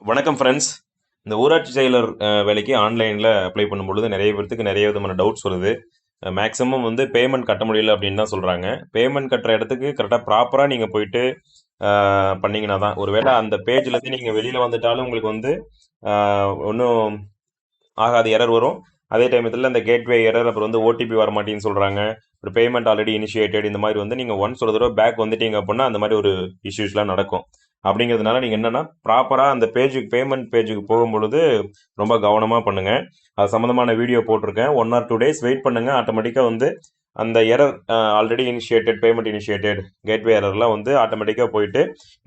வணக்கம் ஃப்ரெண்ட்ஸ். இந்த ஊராட்சி செயலர் வேலைக்கு ஆன்லைனில் அப்ளை பண்ணும்பொழுது நிறைய பேர்த்துக்கு நிறைய விதமான டவுட்ஸ் வருது. மேக்ஸிமம் வந்து பேமெண்ட் கட்ட முடியல அப்படின்னு தான் சொல்கிறாங்க. பேமெண்ட் கட்டுற இடத்துக்கு கரெக்டாக ப்ராப்பராக நீங்கள் போயிட்டு பண்ணீங்கன்னா தான், ஒருவேளை அந்த பேஜ்லேருந்து நீங்கள் வெளியில் வந்துட்டாலும் உங்களுக்கு வந்து ஒன்றும் ஆகாது, எரர் வரும். அதே டைமத்தில் இந்த கேட்வே எரர், அப்புறம் வந்து ஓடிபி வர மாட்டேன்னு சொல்கிறாங்க. ஒரு பேமெண்ட் ஆல்ரெடி இனிஷியேட்டட், இந்த மாதிரி வந்து நீங்கள் ஒன்ஸ் ஒரு தடவை பேக் வந்துட்டீங்க அப்படின்னா அந்த மாதிரி ஒரு இஷ்யூஸ்லாம் நடக்கும். அப்படிங்கிறதுனால நீங்கள் என்னென்னா ப்ராப்பராக அந்த பேஜுக்கு, பேமெண்ட் பேஜுக்கு போகும்பொழுது ரொம்ப கவனமாக பண்ணுங்கள். அது சம்மந்தமான வீடியோ போட்டிருக்கேன். 1 or 2 days வெயிட் பண்ணுங்கள். ஆட்டோமேட்டிக்காக வந்து அந்த error, already initiated, payment initiated, gateway எரர்லாம் வந்து ஆட்டோமேட்டிக்காக போயிட்டு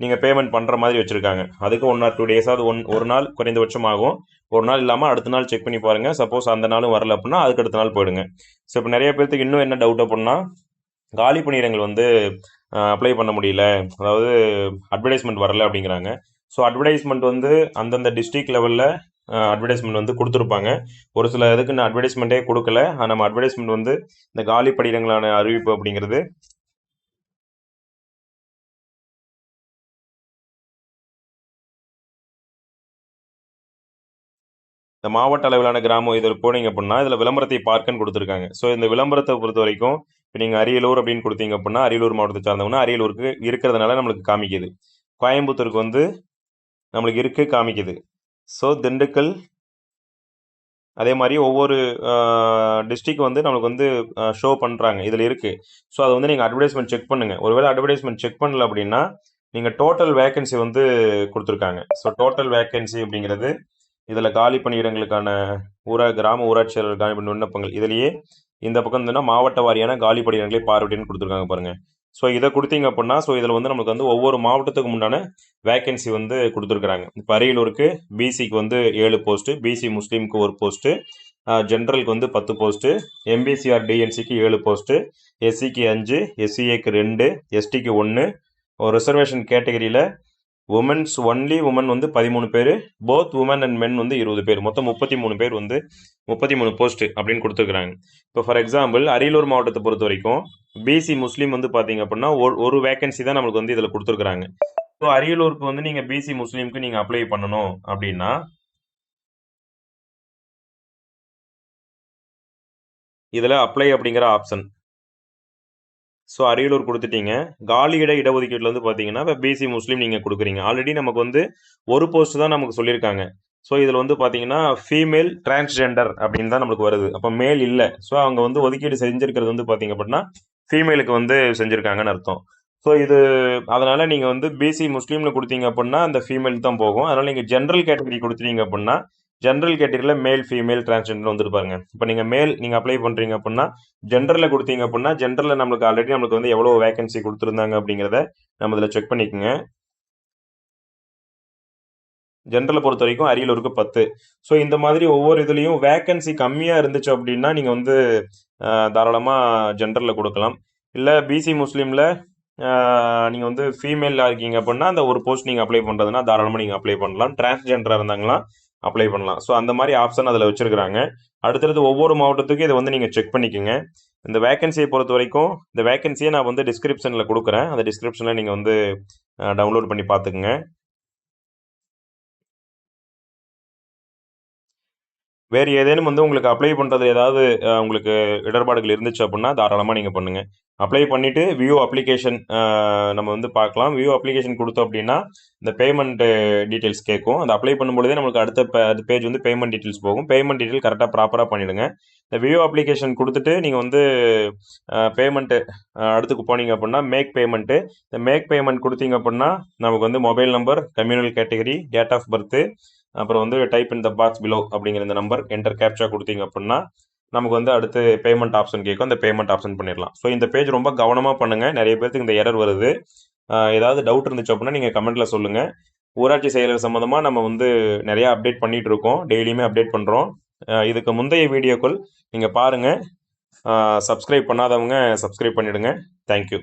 நீங்கள் பேமெண்ட் பண்ணுற மாதிரி வச்சுருக்காங்க. அதுக்கு 1 or 2 days ஒரு நாள் குறைந்தபட்சம் ஆகும். ஒரு நாள் இல்லாமல் அடுத்த நாள் செக் பண்ணி பாருங்கள். சப்போஸ் அந்த நாளும் வரல அப்படின்னா அதுக்கு அடுத்த நாள் போயிடுங்க. ஸோ இப்போ நிறைய பேர்த்துக்கு இன்னும் என்ன டவுட் அப்படின்னா, காலி பணியிடங்கள் வந்து அப்ளை பண்ண முடியல, அதாவது அட்வர்டைஸ்மெண்ட் வரல அப்படிங்கிறாங்க. ஸோ அட்வர்டைஸ்மெண்ட் வந்து அந்தந்த டிஸ்ட்ரிக்ட் லெவலில் அட்வர்டைஸ்மெண்ட் வந்து கொடுத்துருப்பாங்க. ஒரு சில இதுக்கு நான் அட்வர்டைஸ்மெண்ட்டே கொடுக்கல. நம்ம அட்வர்டைஸ்மெண்ட் வந்து இந்த காலி பணியிடங்களான அறிவிப்பு அப்படிங்கிறது இந்த மாவட்ட அளவிலான கிராமம் இதில் போனீங்க அப்படின்னா இதில் விளம்பரத்தை பார்க்கன்னு கொடுத்துருக்காங்க. ஸோ இந்த விளம்பரத்தை பொறுத்த வரைக்கும் இப்போ நீங்கள் அரியலூர் அப்படின்னு கொடுத்தீங்க அப்படின்னா அரியலூர் மாவட்டத்தை சார்ந்தவங்கன்னா அரியலூருக்கு இருக்கிறதுனால நம்மளுக்கு காமிக்குது. கோயம்புத்தூருக்கு வந்து நம்மளுக்கு இருக்கு காமிக்குது. ஸோ திண்டுக்கல், அதே மாதிரி ஒவ்வொரு டிஸ்ட்ரிக் வந்து நம்மளுக்கு வந்து ஷோ பண்ணுறாங்க, இதில் இருக்குது. ஸோ அதை வந்து நீங்கள் அட்வர்டைஸ்மெண்ட் செக் பண்ணுங்கள். ஒருவேளை அட்வர்டைஸ்மெண்ட் செக் பண்ணல அப்படின்னா நீங்கள் டோட்டல் வேக்கன்சி வந்து கொடுத்துருக்காங்க. ஸோ டோட்டல் வேக்கன்சி அப்படிங்கிறது இதில் காலி பணியிடங்களுக்கான கிராம ஊராட்சி செயலர் காலி பணி விண்ணப்பங்கள் இதுலேயே இந்த பக்கம் இருந்ததுன்னா மாவட்ட வாரியான காலி பணியிடங்களை பார்வையிட்டு கொடுத்துருக்காங்க பாருங்கள். ஸோ இதை கொடுத்தீங்க அப்படின்னா ஸோ இதில் வந்து நமக்கு வந்து ஒவ்வொரு மாவட்டத்துக்கு முன்னான வேக்கன்சி வந்து கொடுத்துருக்குறாங்க. இப்போ அரியலூருக்கு பிசிக்கு வந்து 7 போஸ்ட்டு, பிசி முஸ்லீமுக்கு 1 போஸ்ட்டு, ஜென்ரலுக்கு வந்து 10 போஸ்ட்டு, எம்பிசிஆர் டிஎன்சிக்கு 7 போஸ்ட்டு, எஸ்சிக்கு 5, எஸ்சிஏக்கு 2, எஸ்டிக்கு 1, ஒரு ரிசர்வேஷன் கேட்டகரியில் உமன்ஸ் ஒன்லி உமன் வந்து 13 பேர், போத் உமன் அண்ட் மென் வந்து 20 பேர், மொத்தம் 33 பேர் வந்து 33 போஸ்ட் அப்படின்னு கொடுத்துருக்குறாங்க. இப்போ ஃபார் எக்ஸாம்பிள் அரியலூர் மாவட்டத்தை பொறுத்த வரைக்கும் பிசி முஸ்லீம் வந்து பார்த்தீங்க அப்படின்னா ஒரு வேகன்சி தான் நம்மளுக்கு வந்து இதில் கொடுத்துருக்குறாங்க. ஸோ அரியலூருக்கு வந்து நீங்கள் பிசி முஸ்லீமுக்கு நீங்கள் அப்ளை பண்ணணும் அப்படின்னா இதில் அப்ளை அப்படிங்கிற ஆப்ஷன், ஸோ அரியலூர் கொடுத்துட்டீங்க. காலியிட இடஒதுக்கீட்டில் வந்து பார்த்தீங்கன்னா இப்போ பிசி முஸ்லீம் நீங்கள் கொடுக்குறீங்க. ஆல்ரெடி நமக்கு வந்து ஒரு போஸ்ட் தான் நமக்கு சொல்லியிருக்காங்க. ஸோ இதில் வந்து பார்த்தீங்கன்னா ஃபீமேல் டிரான்ஸ்ஜெண்டர் அப்படின்னு தான் நம்மளுக்கு வருது. அப்போ மேல் இல்லை. ஸோ அவங்க வந்து ஒதுக்கீடு செஞ்சிருக்கிறது வந்து பார்த்தீங்க அப்படின்னா ஃபீமேலுக்கு வந்து செஞ்சுருக்காங்கன்னு அர்த்தம். ஸோ இது அதனால் நீங்கள் வந்து பிசி முஸ்லீம்னு கொடுத்தீங்க அப்படின்னா அந்த ஃபீமேல் தான் போகும். அதனால் நீங்கள் ஜென்ரல் கேட்டகரி கொடுத்துட்டீங்க அப்படின்னா ஜென்ரல் கேட்டகரியில் மேல், ஃபீமேல், டிரான்ஸ்ஜெண்டர் வந்துட்டு பாருங்க. இப்போ நீங்கள் மேல் நீங்கள் அப்ளை பண்ணுறீங்க அப்படின்னா ஜென்ரலில் கொடுத்தீங்க அப்படின்னா ஜென்ரலில் நம்மளுக்கு ஆல்ரெடி நம்மளுக்கு வந்து எவ்வளோ வேகன்சி கொடுத்துருந்தாங்க அப்படிங்கிறத நம்ம இதில் செக் பண்ணிக்கோங்க. ஜென்ரலை பொறுத்த வரைக்கும் அரியலூருக்கு 10. ஸோ இந்த மாதிரி ஒவ்வொரு இதுலேயும் வேகன்சி கம்மியாக இருந்துச்சு அப்படின்னா நீங்கள் வந்து தாராளமாக ஜென்ரலில் கொடுக்கலாம். இல்லை பிசி முஸ்லீமில் நீங்கள் வந்து ஃபீமேலாக இருக்கீங்க அப்படின்னா அந்த ஒரு போஸ்ட் நீங்கள் அப்ளை பண்ணுறதுனா தாராளமாக நீங்கள் அப்ளை பண்ணலாம். டிரான்ஸ்ஜெண்டராக இருந்தாங்களா அப்ளை பண்ணலாம். ஸோ அந்த மாதிரி ஆப்ஷன் அதில் வச்சுருக்கிறாங்க. அடுத்தடுத்து ஒவ்வொரு மாவட்டத்துக்கும் இதை வந்து நீங்கள் செக் பண்ணிக்கோங்க. இந்த வேகன்சியை பொறுத்த வரைக்கும் இந்த வேகன்சியை நான் வந்து டிஸ்கிரிப்ஷனில் கொடுக்குறேன். அந்த டிஸ்கிரிப்ஷனில் நீங்கள் வந்து டவுன்லோட் பண்ணி பார்த்துக்குங்க. வேறு ஏதேனும் வந்து உங்களுக்கு அப்ளை பண்ணுறது ஏதாவது உங்களுக்கு இடர்பாடுகள் இருந்துச்சு அப்படின்னா தாராளமாக நீங்கள் பண்ணுங்கள். அப்ளை பண்ணிவிட்டு வியூ அப்ளிகேஷன் நம்ம வந்து பார்க்கலாம். வியூ அப்ளிகேஷன் கொடுத்தோம் அப்படின்னா இந்த பேமெண்ட்டு டீட்டெயில்ஸ் கேட்கும். அந்த அப்ளை பண்ணும்பொழுதே நம்மளுக்கு அடுத்த பேஜ் வந்து பேமெண்ட் டீட்டெயில்ஸ் போகும். பேமெண்ட் டீட்டெயில் கரெக்டாக ப்ராப்பராக பண்ணிவிடுங்க. இந்த வியூ அப்ளிகேஷன் கொடுத்துட்டு நீங்கள் வந்து பேமெண்ட்டு அடுத்துக்கு போனீங்க அப்படின்னா மேக் பேமெண்ட்டு, இந்த மேக் பேமெண்ட் கொடுத்தீங்க அப்படின்னா நமக்கு வந்து mobile number, communal category, date of birth, அப்புறம் வந்து type in the box below அப்படிங்கிற இந்த நம்பர் என்டர் கேப்சா கொடுத்தீங்க அப்படின்னா நமக்கு வந்து அடுத்து பேமெண்ட் ஆப்ஷன் கேட்கும். அந்த பேமெண்ட் ஆப்ஷன் பண்ணிடலாம். ஸோ இந்த பேஜ் ரொம்ப கவனமாக பண்ணுங்கள். நிறைய பேருக்கு இந்த எரர் வருது. ஏதாவது டவுட் இருந்துச்சு அப்படின்னா நீங்கள் கமெண்ட்டில் சொல்லுங்கள். ஊராட்சி செயலர் சம்மந்தமாக நம்ம வந்து நிறையா அப்டேட் பண்ணிகிட்டு இருக்கோம். டெய்லியுமே அப்டேட் பண்ணுறோம். இதுக்கு முந்தைய வீடியோக்கள் நீங்கள் பாருங்கள். சப்ஸ்கிரைப் பண்ணாதவங்க சப்ஸ்கிரைப் பண்ணிவிடுங்க. தேங்க்யூ.